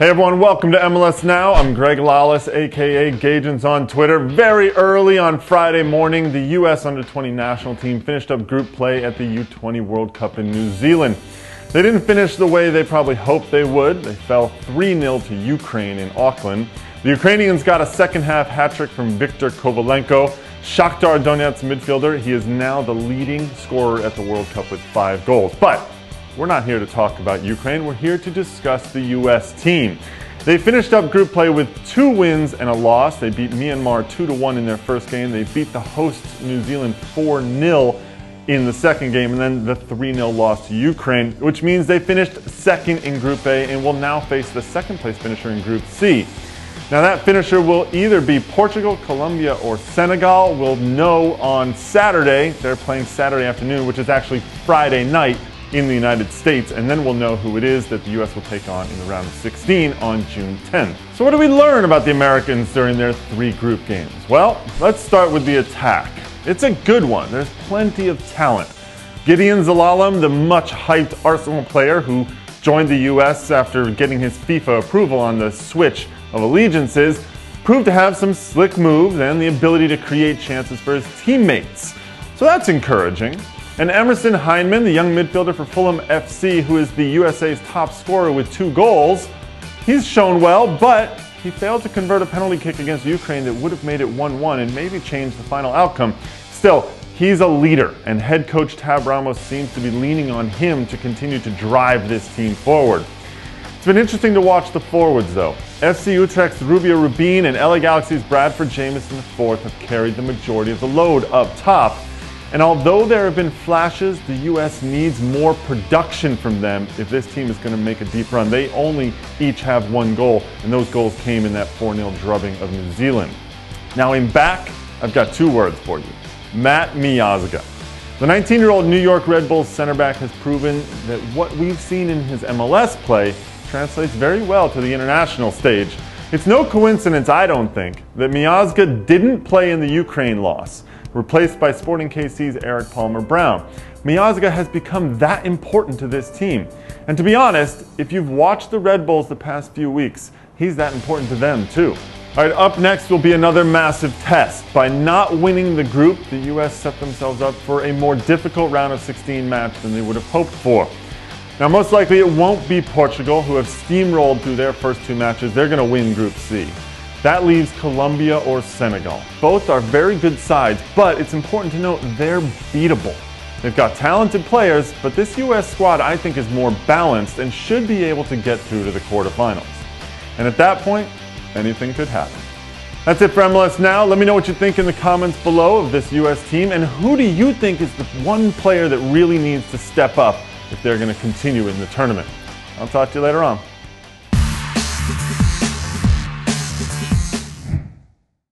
Hey everyone, welcome to MLS Now. I'm Greg Lalas, aka Gagens on Twitter. Very early on Friday morning, the U.S. Under-20 national team finished up group play at the U-20 World Cup in New Zealand. They didn't finish the way they probably hoped they would. They fell 3-0 to Ukraine in Auckland. The Ukrainians got a second-half hat-trick from Viktor Kovalenko, Shakhtar Donetsk midfielder. He is now the leading scorer at the World Cup with 5 goals. But we're not here to talk about Ukraine. We're here to discuss the U.S. team. They finished up group play with 2 wins and a loss. They beat Myanmar 2-1 in their first game. They beat the hosts New Zealand 4-0 in the second game, and then the 3-0 loss to Ukraine, which means they finished second in Group A and will now face the second-place finisher in Group C. Now that finisher will either be Portugal, Colombia, or Senegal. We'll know on Saturday. They're playing Saturday afternoon, which is actually Friday night in the United States, and then we'll know who it is that the U.S. will take on in the round of 16 on June 10th. So what do we learn about the Americans during their 3 group games? Well, let's start with the attack. It's a good one. There's plenty of talent. Gideon Zelalem, the much-hyped Arsenal player who joined the U.S. after getting his FIFA approval on the switch of allegiances, proved to have some slick moves and the ability to create chances for his teammates. So that's encouraging. And Emerson Hyndman, the young midfielder for Fulham FC, who is the USA's top scorer with 2 goals, he's shown well, but he failed to convert a penalty kick against Ukraine that would have made it 1-1 and maybe changed the final outcome. Still, he's a leader, and head coach Tab Ramos seems to be leaning on him to continue to drive this team forward. It's been interesting to watch the forwards, though. FC Utrecht's Rubio Rubin and LA Galaxy's Bradford Jamieson IV have carried the majority of the load up top. And although there have been flashes, the U.S. needs more production from them if this team is going to make a deep run. They only each have 1 goal, and those goals came in that 4-0 drubbing of New Zealand. Now in back, I've got 2 words for you. Matt Miazga. The 19-year-old New York Red Bulls center back has proven that what we've seen in his MLS play translates very well to the international stage. It's no coincidence, I don't think, that Miazga didn't play in the Ukraine loss, replaced by Sporting KC's Eric Palmer-Brown. Miazga has become that important to this team. And to be honest, if you've watched the Red Bulls the past few weeks, he's that important to them too. All right, up next will be another massive test. By not winning the group, the U.S. set themselves up for a more difficult round of 16 match than they would have hoped for. Now, most likely it won't be Portugal, who have steamrolled through their first 2 matches. They're going to win Group C. That leaves Colombia or Senegal. Both are very good sides, but it's important to note they're beatable. They've got talented players, but this U.S. squad I think is more balanced and should be able to get through to the quarterfinals. And at that point, anything could happen. That's it for MLS Now. Let me know what you think in the comments below of this U.S. team, and who do you think is the one player that really needs to step up if they're going to continue in the tournament? I'll talk to you later on.